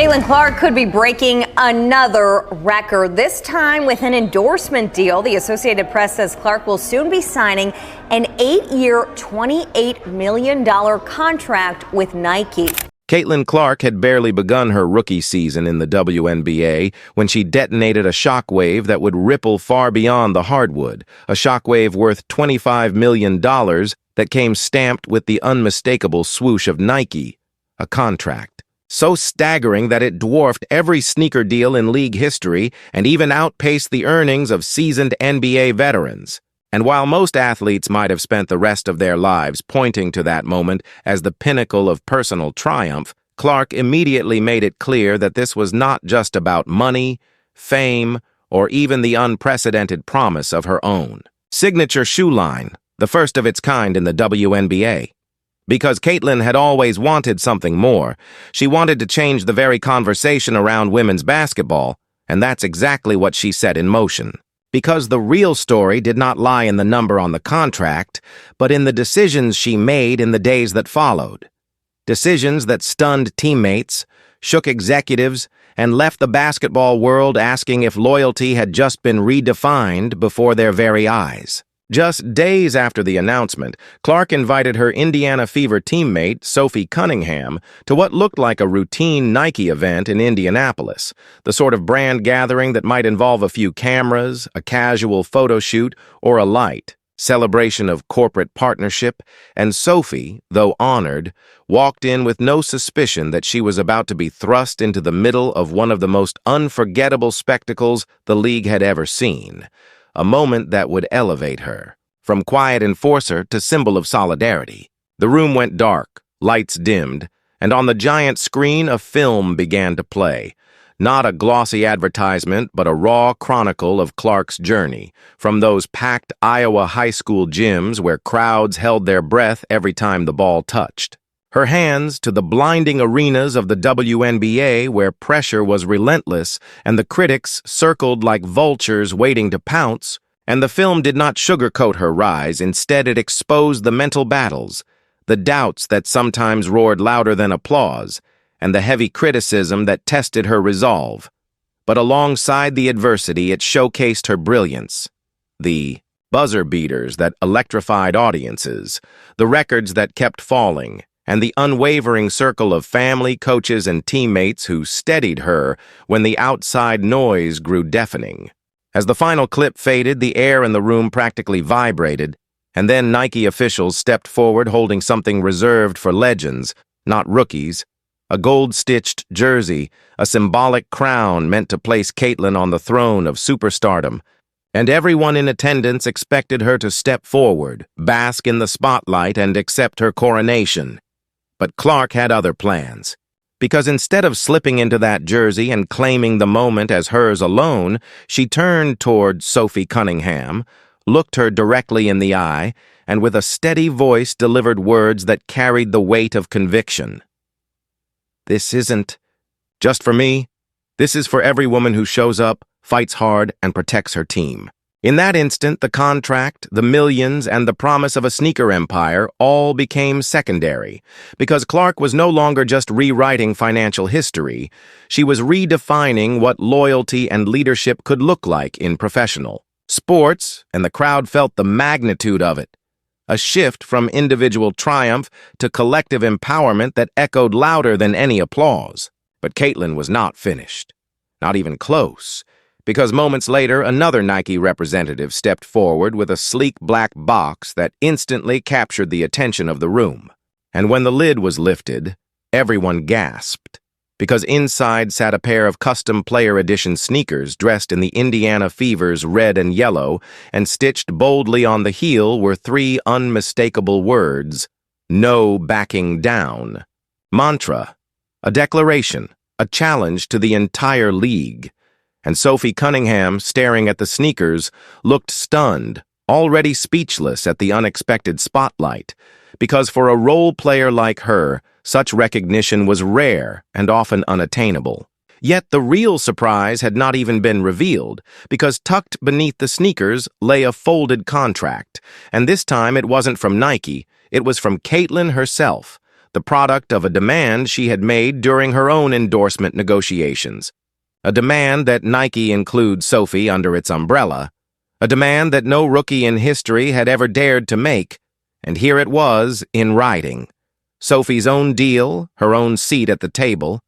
Caitlin Clark could be breaking another record, this time with an endorsement deal. The Associated Press says Clark will soon be signing an 8-year, $28 million contract with Nike. Caitlin Clark had barely begun her rookie season in the WNBA when she detonated a shockwave that would ripple far beyond the hardwood, a shockwave worth $25 million that came stamped with the unmistakable swoosh of Nike, a contract so staggering that it dwarfed every sneaker deal in league history and even outpaced the earnings of seasoned NBA veterans. And while most athletes might have spent the rest of their lives pointing to that moment as the pinnacle of personal triumph, Clark immediately made it clear that this was not just about money, fame, or even the unprecedented promise of her own signature shoe line, the first of its kind in the WNBA. Because Caitlin had always wanted something more, she wanted to change the very conversation around women's basketball, and that's exactly what she set in motion. Because the real story did not lie in the number on the contract, but in the decisions she made in the days that followed. Decisions that stunned teammates, shook executives, and left the basketball world asking if loyalty had just been redefined before their very eyes. Just days after the announcement, Clark invited her Indiana Fever teammate, Sophie Cunningham, to what looked like a routine Nike event in Indianapolis, the sort of brand gathering that might involve a few cameras, a casual photo shoot, or a light celebration of corporate partnership, and Sophie, though honored, walked in with no suspicion that she was about to be thrust into the middle of one of the most unforgettable spectacles the league had ever seen. A moment that would elevate her, from quiet enforcer to symbol of solidarity. The room went dark, lights dimmed, and on the giant screen a film began to play. Not a glossy advertisement, but a raw chronicle of Clark's journey, from those packed Iowa high school gyms where crowds held their breath every time the ball touched. Her hands to the blinding arenas of the WNBA where pressure was relentless and the critics circled like vultures waiting to pounce, and the film did not sugarcoat her rise. Instead, it exposed the mental battles, the doubts that sometimes roared louder than applause, and the heavy criticism that tested her resolve. But alongside the adversity, it showcased her brilliance. The buzzer beaters that electrified audiences, the records that kept falling, and the unwavering circle of family, coaches, and teammates who steadied her when the outside noise grew deafening. As the final clip faded, the air in the room practically vibrated, and then Nike officials stepped forward holding something reserved for legends, not rookies, a gold-stitched jersey, a symbolic crown meant to place Caitlin on the throne of superstardom, and everyone in attendance expected her to step forward, bask in the spotlight, and accept her coronation. But Clark had other plans, because instead of slipping into that jersey and claiming the moment as hers alone, she turned toward Sophie Cunningham, looked her directly in the eye, and with a steady voice delivered words that carried the weight of conviction. "This isn't just for me. This is for every woman who shows up, fights hard, and protects her team." In that instant, the contract, the millions, and the promise of a sneaker empire all became secondary, because Clark was no longer just rewriting financial history. She was redefining what loyalty and leadership could look like in professional sports, and the crowd felt the magnitude of it. A shift from individual triumph to collective empowerment that echoed louder than any applause. But Caitlin was not finished. Not even close. Because moments later, another Nike representative stepped forward with a sleek black box that instantly captured the attention of the room. And when the lid was lifted, everyone gasped, because inside sat a pair of custom player edition sneakers dressed in the Indiana Fever's red and yellow, and stitched boldly on the heel were 3 unmistakable words: "No backing down." Mantra, a declaration, a challenge to the entire league. And Sophie Cunningham, staring at the sneakers, looked stunned, already speechless at the unexpected spotlight, because for a role player like her, such recognition was rare and often unattainable. Yet the real surprise had not even been revealed, because tucked beneath the sneakers lay a folded contract, and this time it wasn't from Nike, it was from Caitlin herself, the product of a demand she had made during her own endorsement negotiations. A demand that Nike includes Sophie under its umbrella. A demand that no rookie in history had ever dared to make, and here it was in writing. Sophie's own deal, her own seat at the table,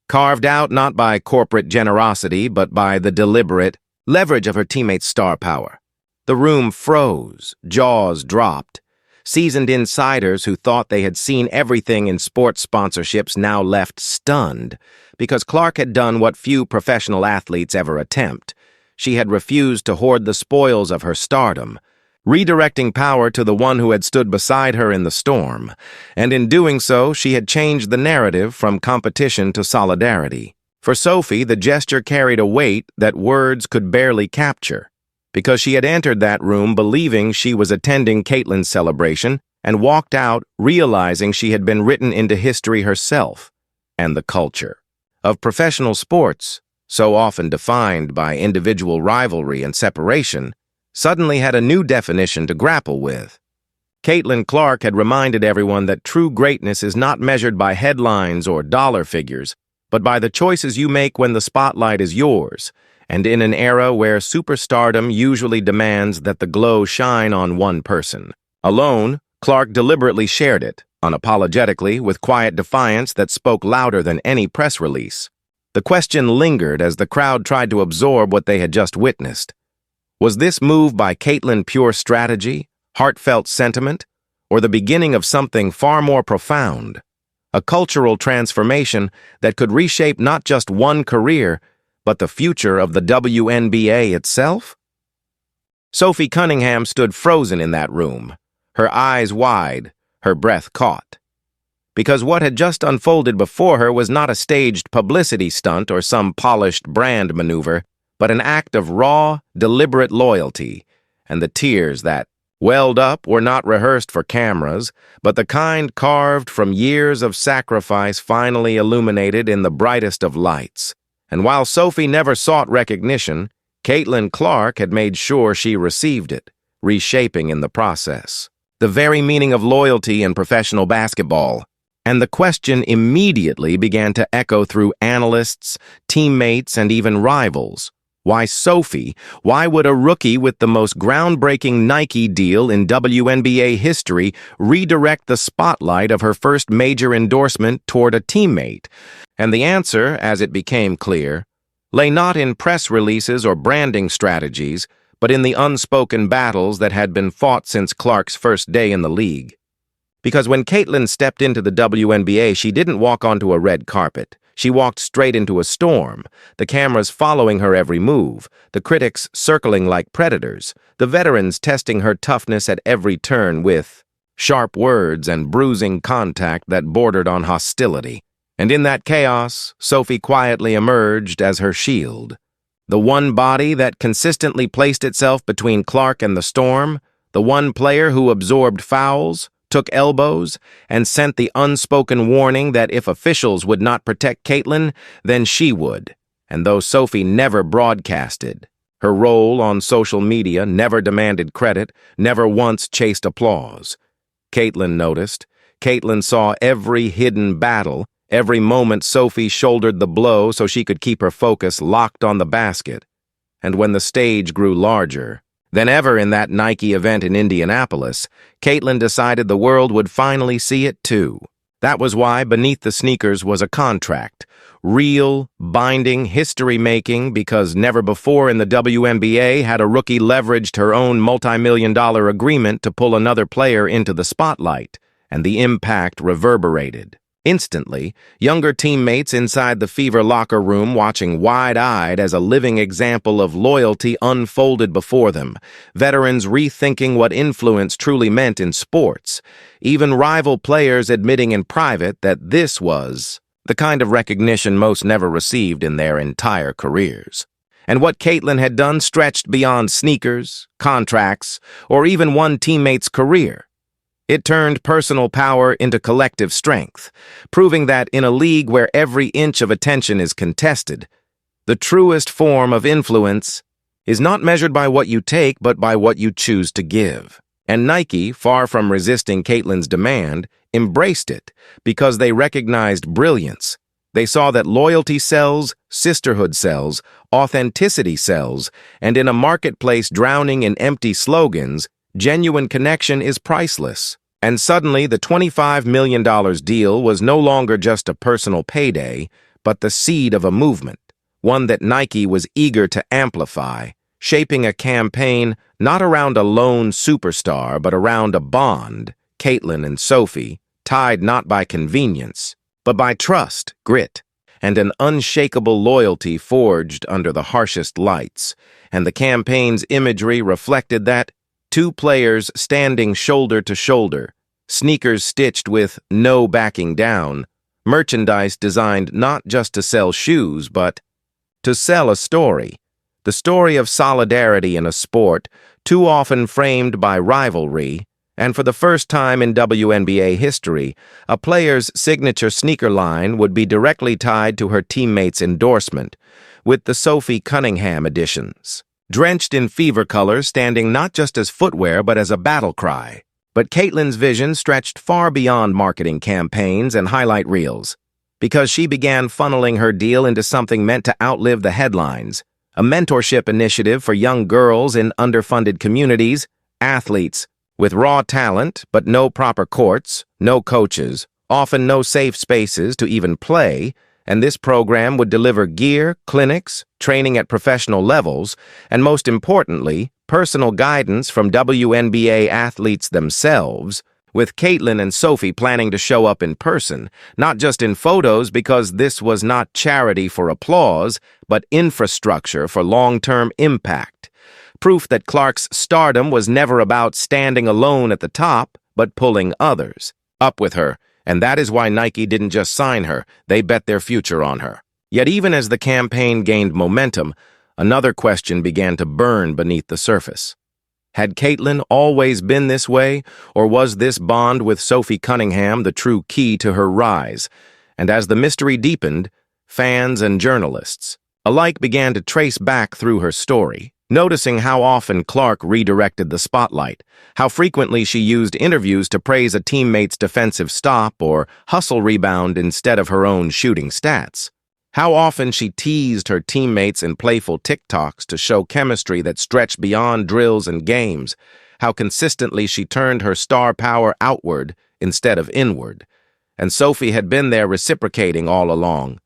carved out not by corporate generosity but by the deliberate leverage of her teammates' star power. The room froze, jaws dropped. Seasoned insiders who thought they had seen everything in sports sponsorships now left stunned, because Clark had done what few professional athletes ever attempt. She had refused to hoard the spoils of her stardom, redirecting power to the one who had stood beside her in the storm, and in doing so she had changed the narrative from competition to solidarity. For Sophie, the gesture carried a weight that words could barely capture, because she had entered that room believing she was attending Caitlin's celebration and walked out realizing she had been written into history herself and the culture of professional sports, so often defined by individual rivalry and separation, suddenly had a new definition to grapple with. Caitlin Clark had reminded everyone that true greatness is not measured by headlines or dollar figures, but by the choices you make when the spotlight is yours, and in an era where superstardom usually demands that the glow shine on one person. Alone, Clark deliberately shared it, unapologetically, with quiet defiance that spoke louder than any press release. The question lingered as the crowd tried to absorb what they had just witnessed. Was this move by Caitlin pure strategy, heartfelt sentiment, or the beginning of something far more profound? A cultural transformation that could reshape not just one career, but the future of the WNBA itself? Sophie Cunningham stood frozen in that room, her eyes wide, her breath caught. Because what had just unfolded before her was not a staged publicity stunt or some polished brand maneuver, but an act of raw, deliberate loyalty, and the tears that welled up were not rehearsed for cameras, but the kind carved from years of sacrifice finally illuminated in the brightest of lights. And while Sophie never sought recognition, Caitlin Clark had made sure she received it, reshaping in the process the very meaning of loyalty in professional basketball. And the question immediately began to echo through analysts, teammates, and even rivals. Why Sophie? Why would a rookie with the most groundbreaking Nike deal in WNBA history redirect the spotlight of her first major endorsement toward a teammate? And the answer, as it became clear, lay not in press releases or branding strategies, but in the unspoken battles that had been fought since Clark's first day in the league. Because when Caitlin stepped into the WNBA, she didn't walk onto a red carpet. She walked straight into a storm, the cameras following her every move, the critics circling like predators, the veterans testing her toughness at every turn with sharp words and bruising contact that bordered on hostility. And in that chaos, Sophie quietly emerged as her shield. The one body that consistently placed itself between Clark and the storm, the one player who absorbed fouls, took elbows, and sent the unspoken warning that if officials would not protect Caitlin, then she would. And though Sophie never broadcasted, her role on social media never demanded credit, never once chased applause. Caitlin noticed. Caitlin saw every hidden battle, every moment Sophie shouldered the blow so she could keep her focus locked on the basket. And when the stage grew larger than ever in that Nike event in Indianapolis, Caitlin decided the world would finally see it too. That was why beneath the sneakers was a contract. Real, binding, history-making, because never before in the WNBA had a rookie leveraged her own multi-million-dollar agreement to pull another player into the spotlight, and the impact reverberated. Instantly, younger teammates inside the Fever locker room watching wide-eyed as a living example of loyalty unfolded before them, veterans rethinking what influence truly meant in sports, even rival players admitting in private that this was the kind of recognition most never received in their entire careers. And what Caitlin had done stretched beyond sneakers, contracts, or even one teammate's career. It turned personal power into collective strength, proving that in a league where every inch of attention is contested, the truest form of influence is not measured by what you take, but by what you choose to give. And Nike, far from resisting Caitlin's demand, embraced it because they recognized brilliance. They saw that loyalty sells, sisterhood sells, authenticity sells, and in a marketplace drowning in empty slogans, genuine connection is priceless. And suddenly, the $25 million deal was no longer just a personal payday, but the seed of a movement, one that Nike was eager to amplify, shaping a campaign not around a lone superstar, but around a bond, Caitlin and Sophie, tied not by convenience, but by trust, grit, and an unshakable loyalty forged under the harshest lights. And the campaign's imagery reflected that: two players standing shoulder to shoulder, sneakers stitched with "no backing down," merchandise designed not just to sell shoes, but to sell a story. The story of solidarity in a sport too often framed by rivalry, and for the first time in WNBA history, a player's signature sneaker line would be directly tied to her teammates' endorsement, with the Sophie Cunningham editions, drenched in fever colors, standing not just as footwear but as a battle cry. But Caitlin's vision stretched far beyond marketing campaigns and highlight reels, because she began funneling her deal into something meant to outlive the headlines: a mentorship initiative for young girls in underfunded communities, athletes with raw talent but no proper courts, no coaches, often no safe spaces to even play. And this program would deliver gear, clinics, training at professional levels, and most importantly, personal guidance from WNBA athletes themselves, with Caitlin and Sophie planning to show up in person, not just in photos, because this was not charity for applause, but infrastructure for long-term impact. Proof that Clark's stardom was never about standing alone at the top, but pulling others up with her. And that is why Nike didn't just sign her, they bet their future on her. Yet even as the campaign gained momentum, another question began to burn beneath the surface. Had Caitlin always been this way, or was this bond with Sophie Cunningham the true key to her rise? And as the mystery deepened, fans and journalists alike began to trace back through her story, noticing how often Clark redirected the spotlight, how frequently she used interviews to praise a teammate's defensive stop or hustle rebound instead of her own shooting stats, how often she teased her teammates in playful TikToks to show chemistry that stretched beyond drills and games, how consistently she turned her star power outward instead of inward. And Sophie had been there reciprocating all along,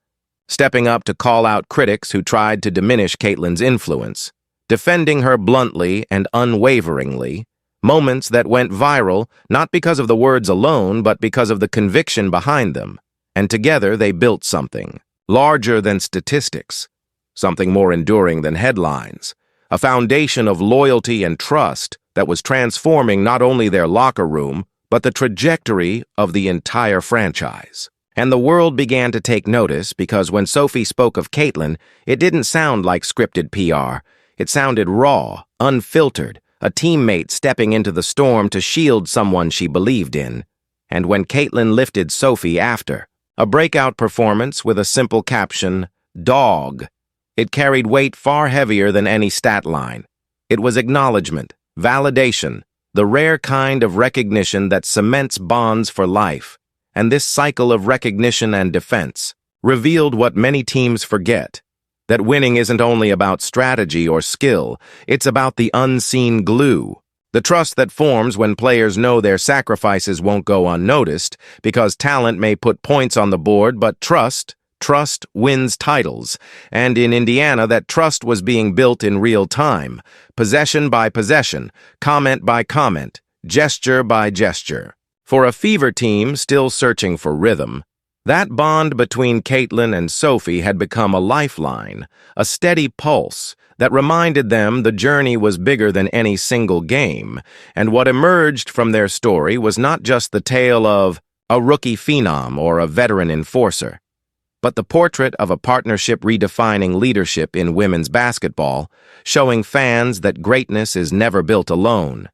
stepping up to call out critics who tried to diminish Caitlin's influence, defending her bluntly and unwaveringly, moments that went viral not because of the words alone, but because of the conviction behind them. And together they built something larger than statistics, something more enduring than headlines, a foundation of loyalty and trust that was transforming not only their locker room, but the trajectory of the entire franchise. And the world began to take notice because when Sophie spoke of Caitlin, it didn't sound like scripted PR. It sounded raw, unfiltered, a teammate stepping into the storm to shield someone she believed in. And when Caitlin lifted Sophie after a breakout performance with a simple caption, "Dog," it carried weight far heavier than any stat line. It was acknowledgement, validation, the rare kind of recognition that cements bonds for life. And this cycle of recognition and defense revealed what many teams forget: that winning isn't only about strategy or skill, it's about the unseen glue. The trust that forms when players know their sacrifices won't go unnoticed, because talent may put points on the board, but trust wins titles. And in Indiana, that trust was being built in real time, possession by possession, comment by comment, gesture by gesture. For a Fever team still searching for rhythm, that bond between Caitlin and Sophie had become a lifeline, a steady pulse that reminded them the journey was bigger than any single game. And what emerged from their story was not just the tale of a rookie phenom or a veteran enforcer, but the portrait of a partnership redefining leadership in women's basketball, showing fans that greatness is never built alone.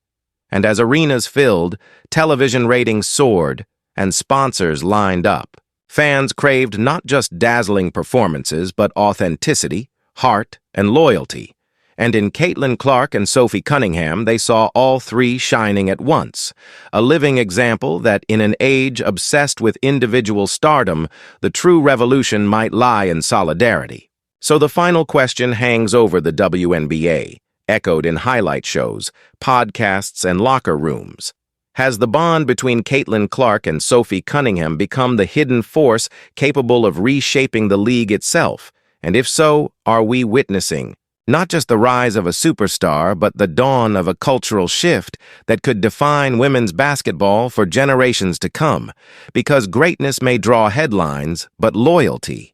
And as arenas filled, television ratings soared, and sponsors lined up. Fans craved not just dazzling performances, but authenticity, heart, and loyalty. And in Caitlin Clark and Sophie Cunningham, they saw all three shining at once, a living example that in an age obsessed with individual stardom, the true revolution might lie in solidarity. So the final question hangs over the WNBA, echoed in highlight shows, podcasts, and locker rooms. Has the bond between Caitlin Clark and Sophie Cunningham become the hidden force capable of reshaping the league itself? And if so, are we witnessing not just the rise of a superstar, but the dawn of a cultural shift that could define women's basketball for generations to come? Because greatness may draw headlines, but loyalty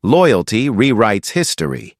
rewrites history.